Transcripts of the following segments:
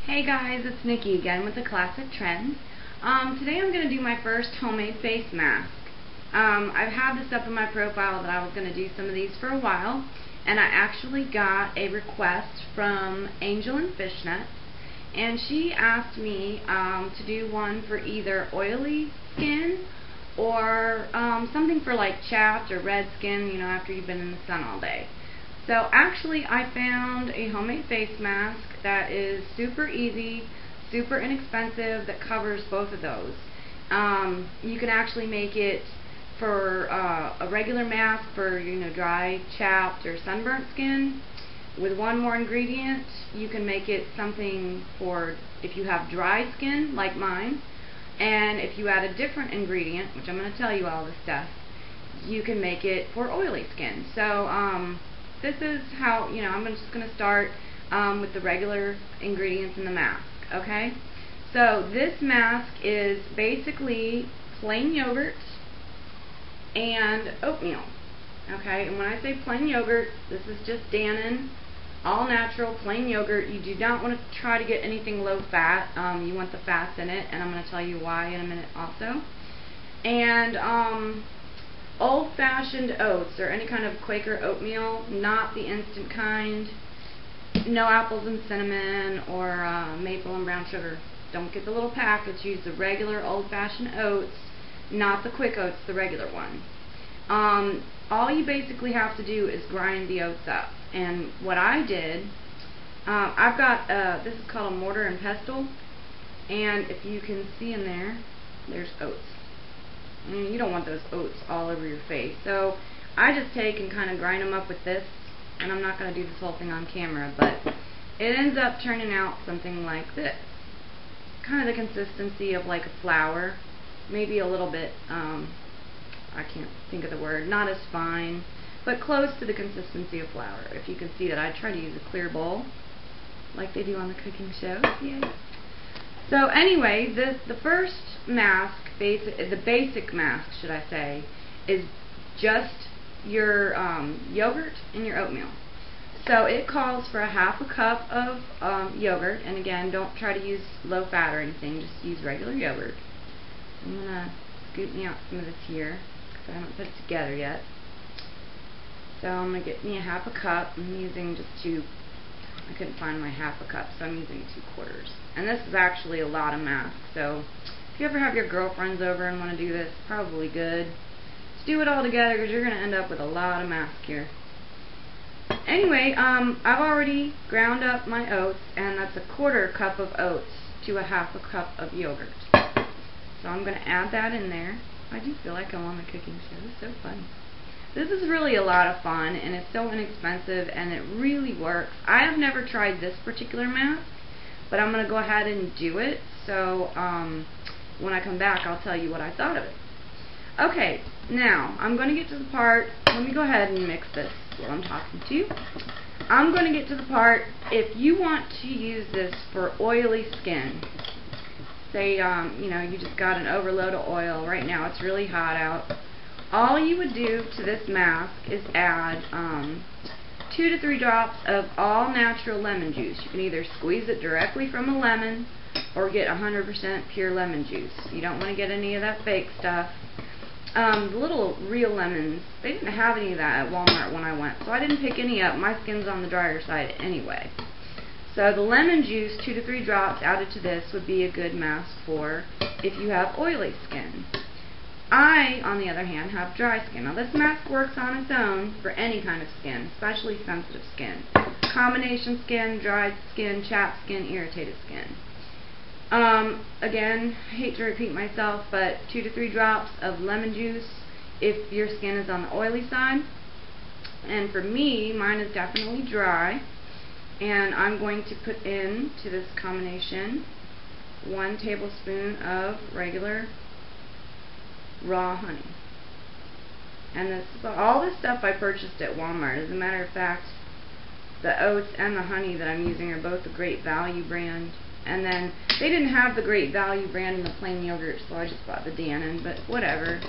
Hey guys, it's Nikki again with the Classic Trends. Today I'm going to do my first homemade face mask. I've had this up in my profile that I was going to do some of these for a while, and I actually got a request from Angel and Fishnets, and she asked me to do one for either oily skin or something for like chapped or red skin, you know, after you've been in the sun all day. So actually I found a homemade face mask that is super easy, super inexpensive, that covers both of those. You can actually make it for a regular mask for, you know, dry, chapped, or sunburnt skin. With one more ingredient, you can make it something for if you have dry skin, like mine. And if you add a different ingredient, which I'm going to tell you all this stuff, you can make it for oily skin. So, this is how, you know, I'm just going to start with the regular ingredients in the mask, okay? So this mask is basically plain yogurt and oatmeal, okay? And when I say plain yogurt, this is just Dannon, all natural, plain yogurt. You do not want to try to get anything low fat. You want the fats in it, and I'm going to tell you why in a minute also. And old-fashioned oats, or any kind of Quaker oatmeal, not the instant kind. No apples and cinnamon or maple and brown sugar. Don't get the little packets. Use the regular old-fashioned oats, not the quick oats, the regular one. All you basically have to do is grind the oats up. And what I did, I've got, this is called a mortar and pestle, and if you can see in there, there's oats. You don't want those oats all over your face. So I just take and kind of grind them up with this, and I'm not going to do this whole thing on camera, but it ends up turning out something like this. Kind of the consistency of like a flour, maybe a little bit, I can't think of the word, not as fine, but close to the consistency of flour. If you can see that, I try to use a clear bowl, like they do on the cooking shows. Yay. So anyway, the first mask, the basic mask, should I say, is just your yogurt and your oatmeal. So it calls for a half a cup of yogurt, and again, don't try to use low fat or anything, just use regular yogurt. I'm going to scoop me out some of this here, because I haven't put it together yet. So I'm going to get me a half a cup. I'm using just two. I couldn't find my half a cup, so I'm using 2/4. And this is actually a lot of mask, so if you ever have your girlfriends over and want to do this, probably good. Just do it all together, because you're going to end up with a lot of mask here. Anyway, I've already ground up my oats, and that's 1/4 cup of oats to a half a cup of yogurt. So I'm going to add that in there. I do feel like I'm on the cooking show. It's so fun. This is really a lot of fun, and it's so inexpensive, and it really works. I have never tried this particular mask, but I'm going to go ahead and do it, so when I come back I'll tell you what I thought of it. Okay, now I'm going to get to the part, let me go ahead and mix this while I'm talking to you. I'm going to get to the part, if you want to use this for oily skin, say you know, you just got an overload of oil, right now it's really hot out. All you would do to this mask is add 2 to 3 drops of all natural lemon juice. You can either squeeze it directly from a lemon or get 100% pure lemon juice. You don't want to get any of that fake stuff. The little real lemons, they didn't have any of that at Walmart when I went, so I didn't pick any up. My skin's on the drier side anyway. So the lemon juice, 2 to 3 drops added to this would be a good mask for if you have oily skin. I, on the other hand, have dry skin. Now this mask works on its own for any kind of skin, especially sensitive skin. Combination skin, dry skin, chapped skin, irritated skin. Again, I hate to repeat myself, but 2 to 3 drops of lemon juice if your skin is on the oily side. And for me, mine is definitely dry. And I'm going to put into this combination 1 tablespoon of regular raw honey. And this, all this stuff I purchased at Walmart. As a matter of fact, the oats and the honey that I'm using are both a Great Value brand. And then they didn't have the Great Value brand in the plain yogurt, so I just bought the Dannon, but whatever.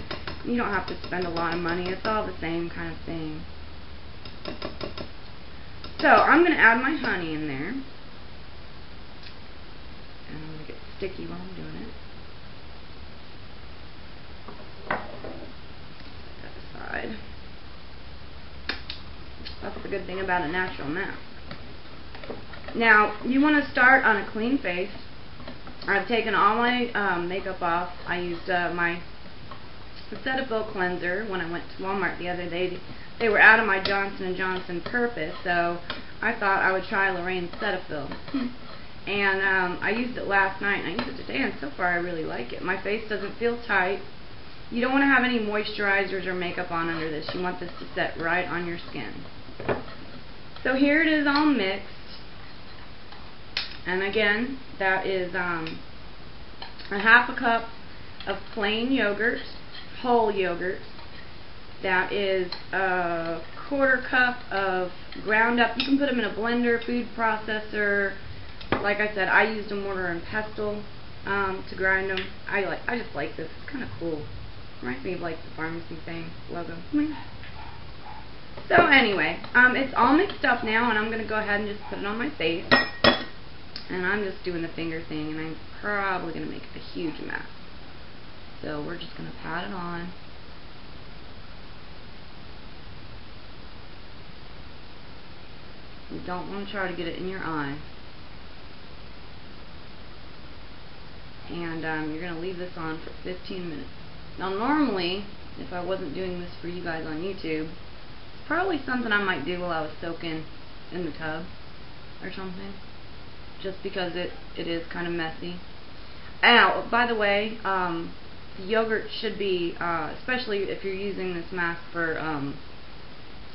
You don't have to spend a lot of money. It's all the same kind of thing. So I'm going to add my honey in there. sticky while I'm doing it. Set that aside. That's the good thing about a natural mask. Now, you want to start on a clean face. I've taken all my makeup off. I used my Cetaphil cleanser when I went to Walmart the other day. They were out of my Johnson & Johnson Purpose, so I thought I would try Lorraine's Cetaphil. And I used it last night, and I used it today, and so far I really like it. My face doesn't feel tight. You don't want to have any moisturizers or makeup on under this. You want this to set right on your skin. So here it is all mixed. And again, that is a half a cup of plain yogurt, whole yogurt. That is a quarter cup of ground up. You can put them in a blender, food processor. Like I said, I used a mortar and pestle to grind them. I just like this. It's kind of cool. Reminds me of like the pharmacy thing logo. So anyway, it's all mixed up now, and I'm going to go ahead and just put it on my face. And I'm just doing the finger thing, and I'm probably going to make a huge mess. So we're just going to pat it on. You don't want to try to get it in your eye. And you're going to leave this on for 15 minutes. Now normally, if I wasn't doing this for you guys on YouTube, it's probably something I might do while I was soaking in the tub or something. Just because it is kind of messy. And by the way, the yogurt should be, especially if you're using this mask for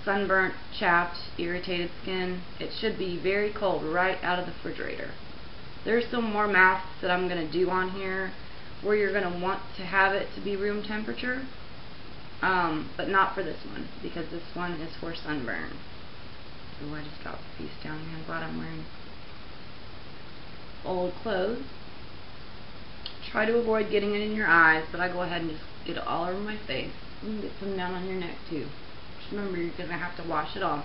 sunburnt, chapped, irritated skin, it should be very cold right out of the refrigerator. There's some more masks that I'm going to do on here where you're going to want to have it to be room temperature, but not for this one, because this one is for sunburn. So I just dropped the piece down here. I'm glad I'm wearing old clothes. Try to avoid getting it in your eyes, but I go ahead and just get it all over my face. You can get some down on your neck too. Just remember, you're going to have to wash it off.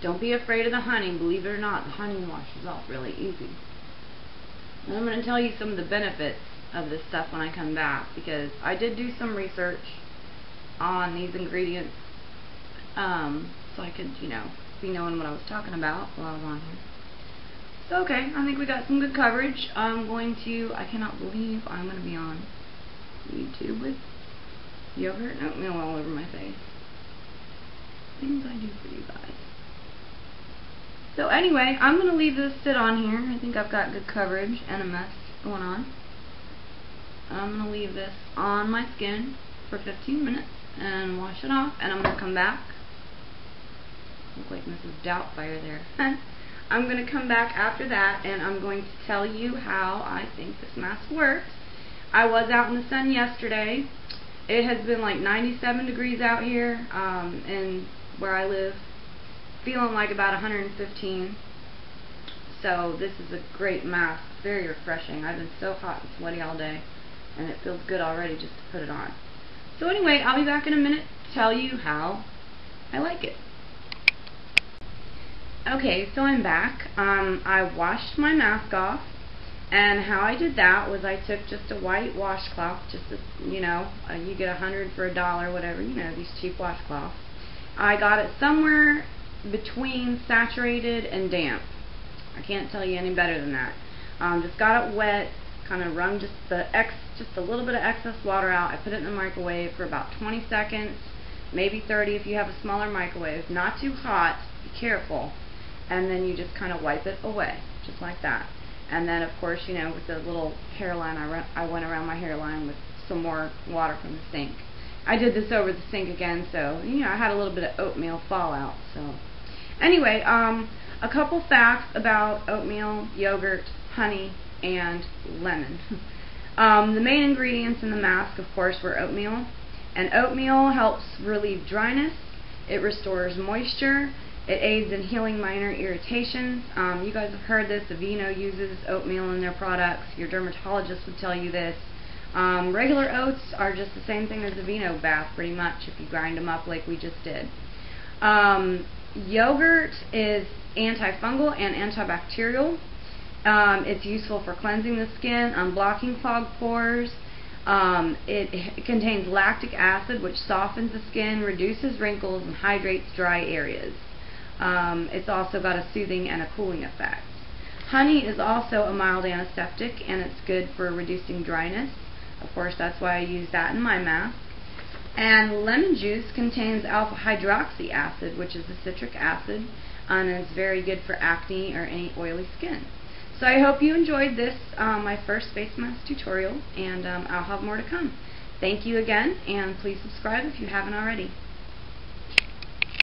Don't be afraid of the honey. Believe it or not, the honey washes off really easy. And I'm going to tell you some of the benefits of this stuff when I come back, because I did do some research on these ingredients, so I could, be knowing what I was talking about while I was on here. So, okay, I think we got some good coverage. I cannot believe I'm going to be on YouTube with yogurt and oatmeal all over my face. Things I do for you guys. So anyway, I'm going to leave this sit on here. I think I've got good coverage and a mess going on. I'm going to leave this on my skin for 15 minutes and wash it off, and I'm going to come back. Look like Mrs. Doubtfire there. I'm going to come back after that, and I'm going to tell you how I think this mask works. I was out in the sun yesterday. It has been like 97 degrees out here, and where I live, feeling like about 115. So this is a great mask, very refreshing. I've been so hot and sweaty all day, and it feels good already just to put it on. So anyway, I'll be back in a minute to tell you how I like it. Okay, so I'm back. I washed my mask off, and how I did that was I took just a white washcloth, you get 100 for $1, whatever, these cheap washcloths. I got it somewhere between saturated and damp. I can't tell you any better than that. Just got it wet, kind of wrung just a little bit of excess water out. I put it in the microwave for about 20 seconds, maybe 30 if you have a smaller microwave. Not too hot, be careful. And then you just kind of wipe it away, just like that. And then, of course, with the little hairline, I went around my hairline with some more water from the sink. I did this over the sink again, so, I had a little bit of oatmeal fallout. So, anyway, a couple facts about oatmeal, yogurt, honey, and lemon. The main ingredients in the mask, of course, were oatmeal. And oatmeal helps relieve dryness. It restores moisture. It aids in healing minor irritations. You guys have heard this. Aveeno uses oatmeal in their products. Your dermatologist would tell you this. Regular oats are just the same thing as Aveeno bath, pretty much, if you grind them up like we just did. Yogurt is antifungal and antibacterial. It's useful for cleansing the skin, unblocking clogged pores. It contains lactic acid, which softens the skin, reduces wrinkles, and hydrates dry areas. It's also got a soothing and a cooling effect. Honey is also a mild antiseptic, and it's good for reducing dryness. Of course, that's why I use that in my mask. And lemon juice contains alpha hydroxy acid, which is a citric acid, and it's very good for acne or any oily skin. So I hope you enjoyed this, my first face mask tutorial, and I'll have more to come. Thank you again, and please subscribe if you haven't already.